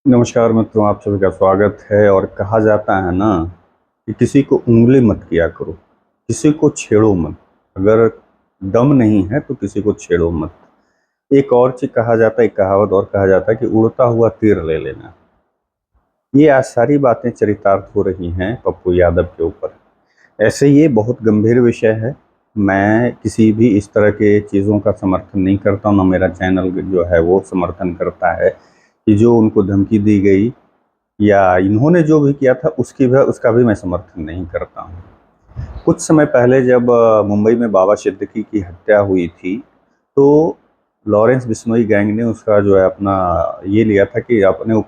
नमस्कार मित्रों, आप सभी का स्वागत है। और कहा जाता है ना कि किसी को उंगली मत किया करो, किसी को छेड़ो मत। अगर दम नहीं है तो किसी को छेड़ो मत। एक और चीज कहा जाता है, एक कहावत और कहा जाता है कि उड़ता हुआ तीर ले लेना। ये आज सारी बातें चरितार्थ हो रही हैं पप्पू यादव के ऊपर। ऐसे ये बहुत गंभीर विषय है। मैं किसी भी इस तरह के चीज़ों का समर्थन नहीं करता हूँ, ना मेरा चैनल जो है वो समर्थन करता है कि जो उनको धमकी दी गई या इन्होंने जो भी किया था उसका भी मैं समर्थन नहीं करता हूँ। कुछ समय पहले जब मुंबई में बाबा सिद्दीकी की हत्या हुई थी, तो लॉरेंस बिश्नोई गैंग ने उसका जो है अपना ये लिया था कि अपने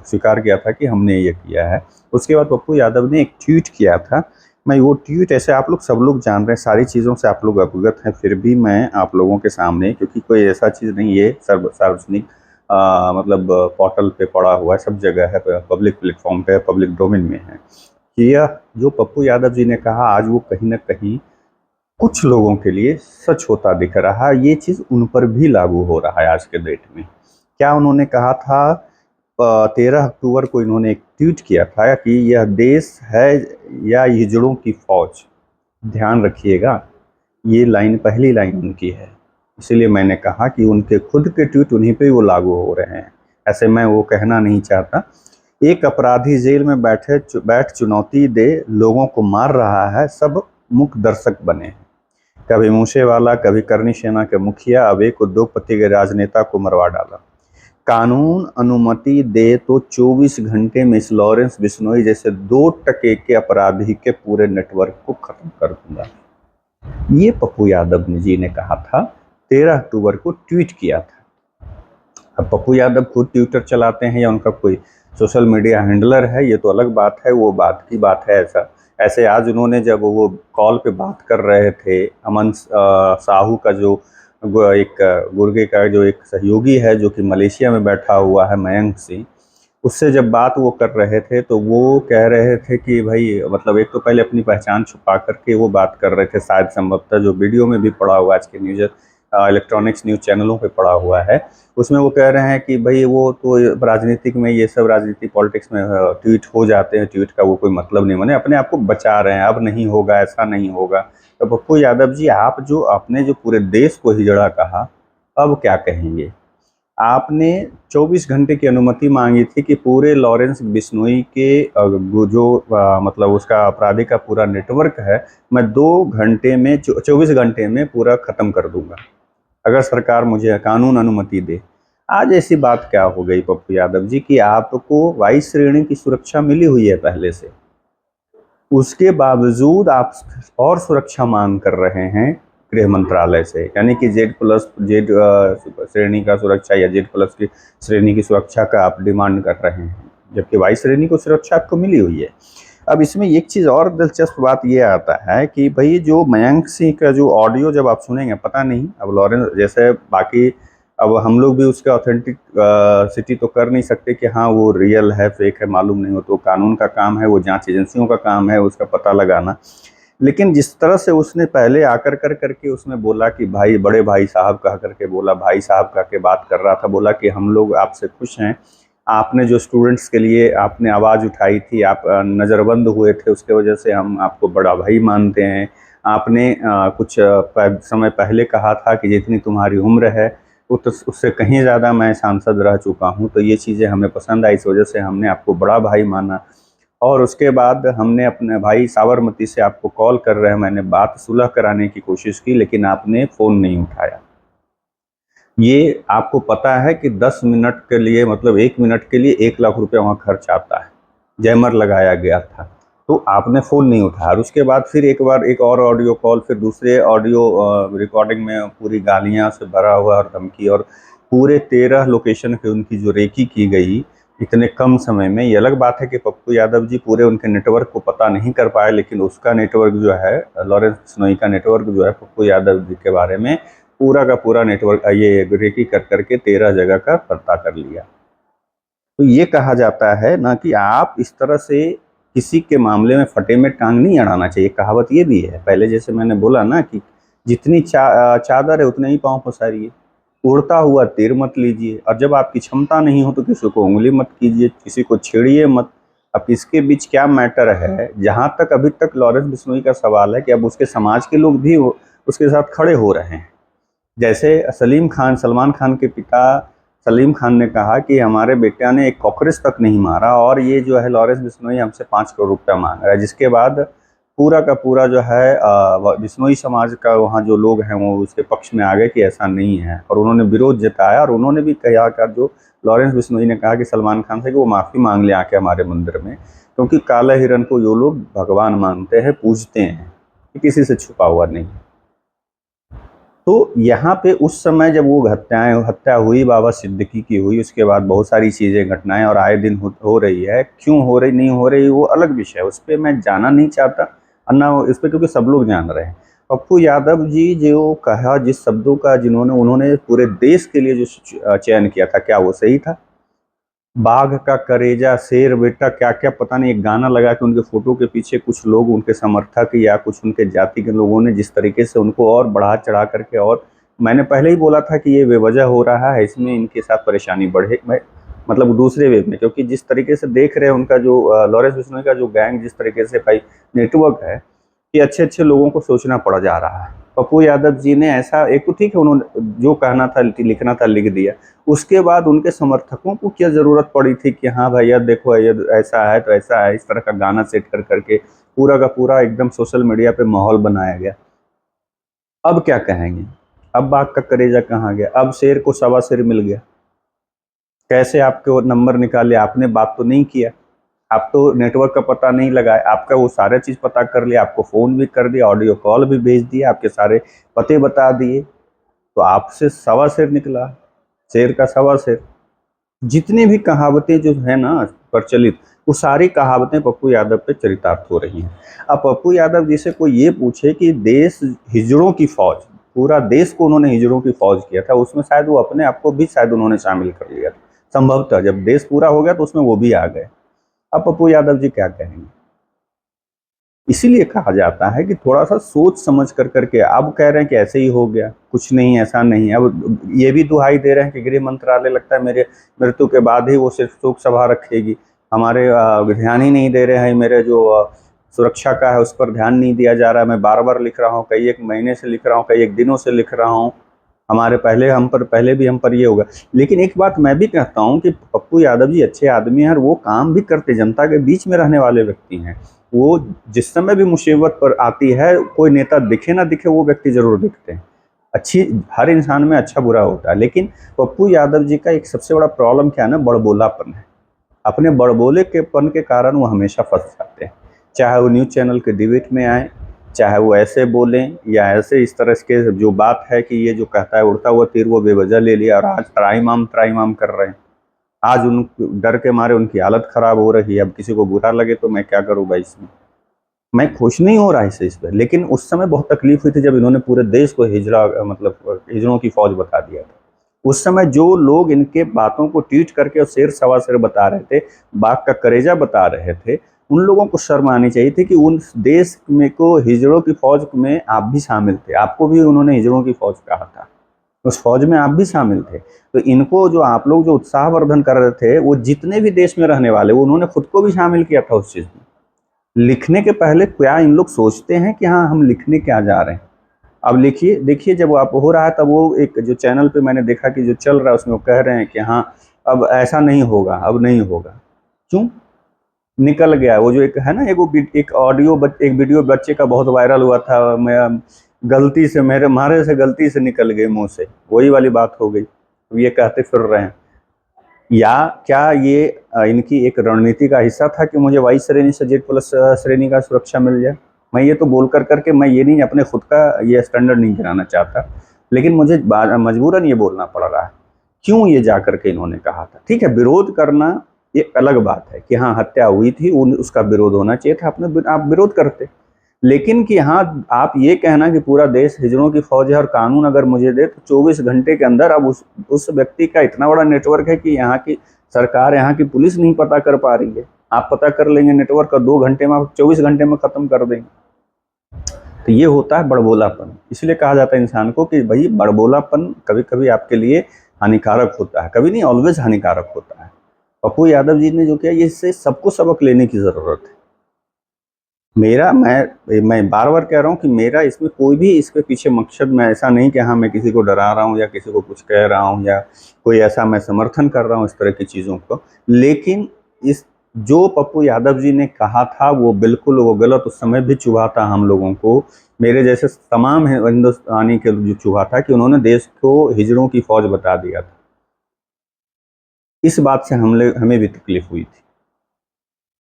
स्वीकार किया था कि हमने ये किया है। उसके बाद पप्पू यादव ने एक ट्वीट किया था। मैं वो ट्वीट, ऐसे आप लोग सब लोग जान रहे हैं, सारी चीज़ों से आप लोग अवगत हैं, फिर भी मैं आप लोगों के सामने, क्योंकि कोई ऐसा चीज़ नहीं है सार्वजनिक मतलब पोर्टल पे पड़ा हुआ है, सब जगह है, पब्लिक प्लेटफॉर्म पे, पब्लिक डोमेन में है कि यह जो पप्पू यादव जी ने कहा आज वो कहीं ना कहीं कुछ लोगों के लिए सच होता दिख रहा है। ये चीज़ उन पर भी लागू हो रहा है आज के डेट में। क्या उन्होंने कहा था? 13 अक्टूबर को इन्होंने एक ट्वीट किया था कि यह देश है या हिजड़ों की फौज। ध्यान रखिएगा, ये लाइन, पहली लाइन उनकी है। इसीलिए मैंने कहा कि उनके खुद के ट्वीट उन्हीं पे वो लागू हो रहे हैं। ऐसे मैं वो कहना नहीं चाहता। एक अपराधी जेल में बैठ चुनौती दे, लोगों को मार रहा है, सब मुख दर्शक बने हैं। कभी मूसेवाला, कभी करनी सेना के मुखिया, अब एक उद्योगपति के राजनेता को मरवा डाला। कानून अनुमति दे तो 24 घंटे में इस लॉरेंस बिश्नोई जैसे 2 टके के अपराधी के पूरे नेटवर्क को खत्म कर दूंगा। ये पप्पू यादव जी ने कहा था, 13 अक्टूबर को ट्वीट किया था। अब पप्पू यादव खुद ट्विटर चलाते हैं या उनका कोई सोशल मीडिया हैंडलर है, ये तो अलग बात है, वो बात की बात है। ऐसे आज उन्होंने जब वो कॉल पे बात कर रहे थे, अमन साहू का जो एक गुर्गे का जो एक सहयोगी है जो कि मलेशिया में बैठा हुआ है, मयंक सिंह, उससे जब बात वो कर रहे थे तो वो कह रहे थे कि भाई, मतलब एक तो पहले अपनी पहचान छुपा करके वो बात कर रहे थे, शायद संभवतः जो वीडियो में भी पड़ा हुआ आज के न्यूज इलेक्ट्रॉनिक्स न्यूज चैनलों पे पड़ा हुआ है, उसमें वो कह रहे हैं कि भाई वो तो राजनीतिक में, ये सब राजनीति पॉलिटिक्स में ट्वीट हो जाते हैं, ट्वीट का वो कोई मतलब नहीं, माने अपने आप को बचा रहे हैं, अब नहीं होगा, ऐसा नहीं होगा। तो पप्पू यादव जी, आप जो आपने जो पूरे देश को हिजड़ा कहा, अब क्या कहेंगे? आपने 24 घंटे की अनुमति मांगी थी कि पूरे लॉरेंस बिश्नोई के जो मतलब उसका अपराधी का पूरा नेटवर्क है, मैं 2 घंटे में, 24 घंटे में पूरा खत्म कर दूंगा अगर सरकार मुझे कानून अनुमति दे। आज ऐसी बात क्या हो गई पप्पू यादव जी कि आपको वायु श्रेणी की सुरक्षा मिली हुई है पहले से, उसके बावजूद आप और सुरक्षा मांग कर रहे हैं गृह मंत्रालय से, यानी कि जेड श्रेणी का सुरक्षा या जेड+ की श्रेणी की सुरक्षा का आप डिमांड कर रहे हैं, जबकि वाई श्रेणी को सुरक्षा आपको मिली हुई है। अब इसमें एक चीज़ और दिलचस्प बात ये आता है कि भाई जो मयंक सिंह का जो ऑडियो जब आप सुनेंगे, पता नहीं अब लॉरेंस जैसे बाकी, अब हम लोग भी उसके ऑथेंटिक सिटी तो कर नहीं सकते कि हाँ वो रियल है फेक है मालूम नहीं हो, तो कानून का काम है, वो जांच एजेंसियों का काम है उसका पता लगाना। लेकिन जिस तरह से उसने पहले आकर करके उसमें बोला कि भाई, बड़े भाई साहब कह करके बोला, भाई साहब कह के बात कर रहा था, बोला कि हम लोग आपसे खुश हैं, आपने जो स्टूडेंट्स के लिए आपने आवाज़ उठाई थी, आप नज़रबंद हुए थे, उसके वजह से हम आपको बड़ा भाई मानते हैं। आपने कुछ समय पहले कहा था कि जितनी तुम्हारी उम्र है उससे कहीं ज़्यादा मैं सांसद रह चुका हूँ, तो ये चीज़ें हमें पसंद आई, इस वजह से हमने आपको बड़ा भाई माना। और उसके बाद हमने अपने भाई साबरमती से आपको कॉल कर रहे हैं, मैंने बात सुलह कराने की कोशिश की, लेकिन आपने फ़ोन नहीं उठाया। ये आपको पता है कि 10 मिनट के लिए, मतलब 1 मिनट के लिए 1 लाख रुपया वहाँ खर्च आता है, जैमर लगाया गया था, तो आपने फ़ोन नहीं उठाया। और उसके बाद फिर एक बार एक और ऑडियो कॉल, फिर दूसरे ऑडियो रिकॉर्डिंग में पूरी गालियाँ से भरा हुआ और धमकी, और पूरे 13 लोकेशन पे उनकी जो रेकी की गई इतने कम समय में। ये अलग बात है कि पप्पू यादव जी पूरे उनके नेटवर्क को पता नहीं कर पाए, लेकिन उसका नेटवर्क जो है, लॉरेंस बिश्नोई का नेटवर्क जो है, पप्पू यादव जी के बारे में पूरा का पूरा नेटवर्क ये रेकी कर करके 13 जगह का पता कर लिया। तो ये कहा जाता है ना कि आप इस तरह से किसी के मामले में फटे में टांग नहीं अड़ाना चाहिए। कहावत ये भी है, पहले जैसे मैंने बोला ना कि जितनी चादर है उतने ही पाँव पसारिए। उड़ता हुआ तीर मत लीजिए, और जब आपकी क्षमता नहीं हो तो किसी को उंगली मत कीजिए, किसी को छेड़िए मत। अब इसके बीच क्या मैटर है? जहां तक अभी तक लॉरेंस बिश्नोई का सवाल है कि अब उसके समाज के लोग भी उसके साथ खड़े हो रहे हैं। जैसे सलमान खान के पिता सलीम खान ने कहा कि हमारे बेटा ने एक कॉकरोच तक नहीं मारा, और ये जो है लॉरेंस बिश्नोई हमसे 5 करोड़ रुपया मांग रहा है। जिसके बाद पूरा का पूरा जो है बिश्नोई समाज का वहाँ जो लोग हैं वो उसके पक्ष में आ गए कि ऐसा नहीं है, और उन्होंने विरोध जताया। और उन्होंने भी कहा कि जो लॉरेंस बिश्नोई ने कहा कि सलमान खान से कि वो माफ़ी मांग ले आके हमारे मंदिर में, क्योंकि काला हिरन को जो लोग भगवान मानते हैं, पूजते हैं, ये किसी से छुपा हुआ नहीं। तो यहाँ पे उस समय जब वो हत्या हुई बाबा सिद्दीकी की हुई, उसके बाद बहुत सारी चीज़ें घटनाएं और आए दिन हो रही है। क्यों हो रही नहीं हो रही वो अलग विषय है, उस पर मैं जाना नहीं चाहता अन्ना इस पर, क्योंकि सब लोग जान रहे हैं। पप्पू यादव जी जो कहा, जिस शब्दों का उन्होंने पूरे देश के लिए जो चयन किया था, क्या वो सही था? बाघ का करेजा, शेर बेटा, क्या क्या पता नहीं, एक गाना लगा के उनके फोटो के पीछे कुछ लोग, उनके समर्थक या कुछ उनके जाति के लोगों ने जिस तरीके से उनको और बढ़ा चढ़ा करके, और मैंने पहले ही बोला था कि ये बेवजह हो रहा है, इसमें इनके साथ परेशानी बढ़े, मतलब दूसरे वे में, क्योंकि जिस तरीके से देख रहे हैं उनका जो लॉरेंस बिश्नोई का जो गैंग जिस तरीके से भाई नेटवर्क है, कि अच्छे अच्छे लोगों को सोचना पड़ जा रहा है। पप्पू यादव जी ने ऐसा, एक तो ठीक है उन्होंने जो कहना था लिखना था लिख दिया, उसके बाद उनके समर्थकों को क्या ज़रूरत पड़ी थी कि हाँ भैया देखो ये ऐसा है तो ऐसा है, इस तरह का गाना सेट कर करके पूरा का पूरा एकदम सोशल मीडिया पे माहौल बनाया गया। अब क्या कहेंगे? अब बाघ का कलेजा कहाँ गया? अब शेर को सवा शेर मिल गया। कैसे आपके वो नंबर निकाले? आपने बात तो नहीं किया, आप तो नेटवर्क का पता नहीं लगाए, आपका वो सारा चीज़ पता कर लिया, आपको फ़ोन भी कर दिया, ऑडियो कॉल भी भेज दिया, आपके सारे पते बता दिए, तो आपसे सवा शेर निकला, शेर का सवा शेर। जितनी भी कहावतें जो है ना प्रचलित, वो सारी कहावतें पप्पू यादव पे चरितार्थ हो रही हैं। अब पप्पू यादव जी से कोई ये पूछे कि देश हिजड़ों की फौज, पूरा देश को उन्होंने हिजड़ों की फौज किया था, उसमें शायद वो अपने आप को भी शायद उन्होंने शामिल कर लिया था, संभवतः जब देश पूरा हो गया तो उसमें वो भी आ गए। अब पप्पू यादव जी क्या कहेंगे? इसीलिए कहा जाता है कि थोड़ा सा सोच समझ कर करके, अब कह रहे हैं कि ऐसे ही हो गया, कुछ नहीं ऐसा नहीं है। अब ये भी दुहाई दे रहे हैं कि गृह मंत्रालय लगता है मेरे मृत्यु के बाद ही वो सिर्फ शोक सभा रखेगी, हमारे ध्यान ही नहीं दे रहे हैं, मेरे जो सुरक्षा का है उस पर ध्यान नहीं दिया जा रहा है। मैं बार बार लिख रहा हूँ, कई एक महीने से लिख रहा हूँ, कई एक दिनों से लिख रहा हूँ, हमारे पहले भी हम पर ये होगा। लेकिन एक बात मैं भी कहता हूँ कि पप्पू यादव जी अच्छे आदमी हैं और वो काम भी करते, जनता के बीच में रहने वाले व्यक्ति हैं। वो जिस समय भी मुसीबत पर आती है, कोई नेता दिखे ना दिखे, वो व्यक्ति जरूर दिखते हैं। अच्छी, हर इंसान में अच्छा बुरा होता है, लेकिन पप्पू यादव जी का एक सबसे बड़ा प्रॉब्लम क्या है ना, बड़बोलापन है। अपने बड़बोले के पन के कारण वो हमेशा फंस जाते हैं, चाहे वो न्यूज़ चैनल के डिबेट में आए, चाहे वो ऐसे बोलें या ऐसे इस तरह के जो बात है कि ये जो कहता है उड़ता हुआ तीर वो बेवजह ले लिया, और आज त्राईमाम कर रहे हैं। आज उन डर के मारे उनकी हालत खराब हो रही है। अब किसी को बुरा लगे तो मैं क्या करूँ भाई, इसमें मैं खुश नहीं हो रहा इस पर, लेकिन उस समय बहुत तकलीफ हुई थी जब इन्होंने पूरे देश को हिजड़ा, मतलब हिजड़ों की फौज बता दिया था। उस समय जो लोग इनके बातों को ट्वीट करके और शेर सवा शेर बता रहे थे, बाघ का करेजा बता रहे थे, उन लोगों को शर्म आनी चाहिए थी कि उन देश में को हिजड़ों की फौज में आप भी शामिल थे, आपको भी उन्होंने हिजड़ों की फौज कहा था, उस फौज में आप भी शामिल थे। तो इनको जो आप लोग जो उत्साहवर्धन कर रहे थे, वो जितने भी देश में रहने वाले, वो उन्होंने खुद को भी शामिल किया था उस चीज़ में। लिखने के पहले क्या इन लोग सोचते हैं कि हाँ हम लिखने क्या जा रहे हैं? अब लिखिए, देखिए जब आप हो रहा है तब वो एक जो चैनल पे मैंने देखा कि जो चल रहा है उसमें वो कह रहे हैं कि हाँ अब ऐसा नहीं होगा, अब नहीं होगा। क्यों? निकल गया वो जो एक है ना, एक ऑडियो एक वीडियो बच्चे का बहुत वायरल हुआ था, मैं गलती से मारे से गलती से निकल गए मुंह से, वही वाली बात हो गई। अब ये कहते फिर रहे हैं, या क्या ये इनकी एक रणनीति का हिस्सा था कि मुझे वाई श्रेणी से जेड प्लस श्रेणी का सुरक्षा मिल जाए? मैं ये तो बोल कर करके मैं ये नहीं, अपने खुद का ये स्टैंडर्ड नहीं गिराना चाहता, लेकिन मुझे मजबूरन ये बोलना पड़ रहा है। क्यों ये जा करके इन्होंने कहा था? ठीक है, विरोध करना ये अलग बात है कि हाँ हत्या हुई थी, उसका विरोध होना चाहिए था, आप विरोध करते। लेकिन कि हाँ आप ये कहना कि पूरा देश हिजड़ों की फौज है और कानून अगर मुझे दे तो 24 घंटे के अंदर, अब उस व्यक्ति का इतना बड़ा नेटवर्क है कि यहाँ की सरकार, यहाँ की पुलिस नहीं पता कर पा रही है, आप पता कर लेंगे नेटवर्क का 2 घंटे में, आप 24 घंटे में खत्म कर देंगे। तो ये होता है बड़बोलापन। इसलिए कहा जाता है इंसान को कि भाई बड़बोलापन कभी कभी आपके लिए हानिकारक होता है, कभी नहीं, ऑलवेज हानिकारक होता है। पप्पू यादव जी ने जो किया, ये इससे सबको सबक लेने की ज़रूरत है। मेरा मैं बार बार कह रहा हूँ कि मेरा इसमें कोई भी इसके पीछे मकसद में ऐसा नहीं कि हाँ मैं किसी को डरा रहा हूँ या किसी को कुछ कह रहा हूँ या कोई ऐसा मैं समर्थन कर रहा हूँ इस तरह की चीज़ों को। लेकिन इस जो पप्पू यादव जी ने कहा था वो बिल्कुल वो गलत उस समय भी चुभा था हम लोगों को, मेरे जैसे तमाम हिंदुस्तानी के जो चुभा था कि उन्होंने देश को हिजड़ों की फौज बता दिया था। इस बात से हमें भी तकलीफ हुई थी।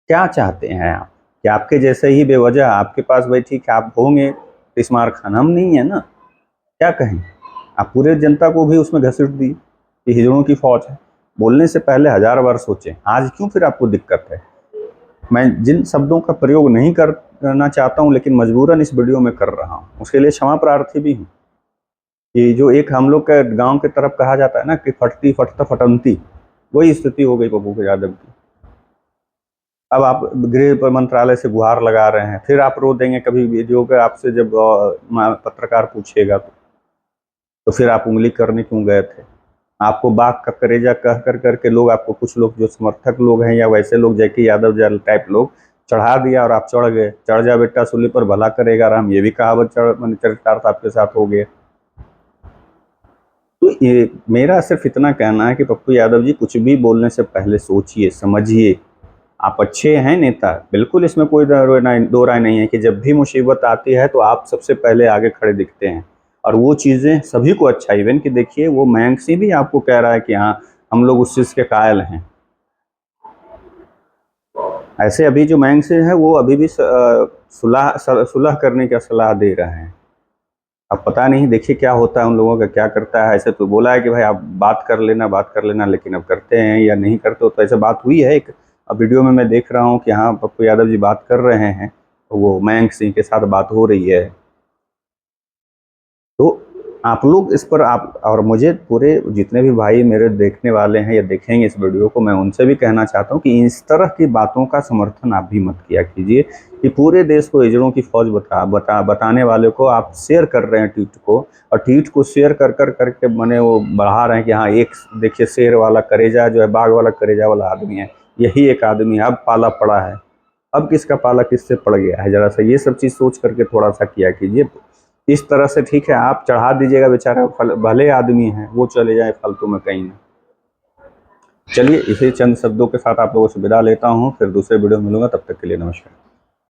क्या चाहते हैं आप कि आपके जैसे ही बेवजह आपके पास भाई ठीक है आप होंगे तिस्मार खान, हम नहीं है ना, क्या कहें। आप पूरे जनता को भी उसमें घसीट दी कि हिजड़ों की फौज है। बोलने से पहले 1000 बार सोचें। आज क्यों फिर आपको दिक्कत है? मैं जिन शब्दों का प्रयोग नहीं करना चाहता हूं लेकिन मजबूरन इस वीडियो में कर रहा हूं, उसके लिए क्षमा प्रार्थी भी हूं। कि जो एक हम लोग के गांव की तरफ कहा जाता है ना कि फटती फटता फटंती, वही स्थिति हो गई पप्पू यादव की। अब आप गृह मंत्रालय से गुहार लगा रहे हैं, फिर आप रो देंगे कभी वीडियो पे आपसे जब पत्रकार पूछेगा तो फिर आप उंगली करने क्यों गए थे? आपको बाघ का करेजा कह कर करके लोग, आपको कुछ लोग जो समर्थक लोग हैं या वैसे लोग जैकी यादव जैल टाइप लोग चढ़ा दिया और आप चढ़ गए। चढ़ जा बेटा सूली पर भला करेगा राम, ये भी कहावत चरितार्थ आपके साथ हो गया। तो ये मेरा सिर्फ इतना कहना है कि पप्पू यादव जी कुछ भी बोलने से पहले सोचिए समझिए। आप अच्छे हैं नेता, बिल्कुल इसमें कोई दो राय नहीं है कि जब भी मुसीबत आती है तो आप सबसे पहले आगे खड़े दिखते हैं और वो चीज़ें सभी को अच्छा, इवन कि देखिए वो मयंक सिंह भी आपको कह रहा है कि हाँ हम लोग उस चीज़ के कायल हैं। ऐसे अभी जो मयंक सिंह है वो अभी भी सुलह करने का सलाह दे रहे हैं। अब पता नहीं, देखिए क्या होता है उन लोगों का, क्या करता है। ऐसे तो बोला है कि भाई आप बात कर लेना, लेकिन अब करते हैं या नहीं करते। तो ऐसे बात हुई है एक, अब वीडियो में मैं देख रहा हूँ कि हाँ पप्पू यादव जी बात कर रहे हैं, तो वो मयंक सिंह के साथ बात हो रही है। तो आप लोग इस पर आप और मुझे पूरे जितने भी भाई मेरे देखने वाले हैं या देखेंगे इस वीडियो को, मैं उनसे भी कहना चाहता हूँ कि इस तरह की बातों का समर्थन आप भी मत किया कीजिए कि पूरे देश को हिजड़ों की फौज बताने वाले को आप शेयर कर रहे हैं ट्वीट को, और ट्वीट को शेयर कर कर करके मैंने वो बढ़ा रहे हैं कि हाँ एक देखिए शेर वाला करेजा जो है, बाघ वाला करेजा वाला आदमी है, यही एक आदमी है, अब पाला पड़ा है। अब किसका पाला किससे पड़ गया है, जरा सा ये सब चीज़ सोच करके थोड़ा सा किया कीजिए। इस तरह से ठीक है आप चढ़ा दीजिएगा, बेचारा भले आदमी है, वो चले जाए फालतू में कहीं ना। चलिए इसी चंद शब्दों के साथ आप लोगों से विदा लेता हूँ, फिर दूसरे वीडियो में मिलूंगा, तब तक के लिए नमस्कार।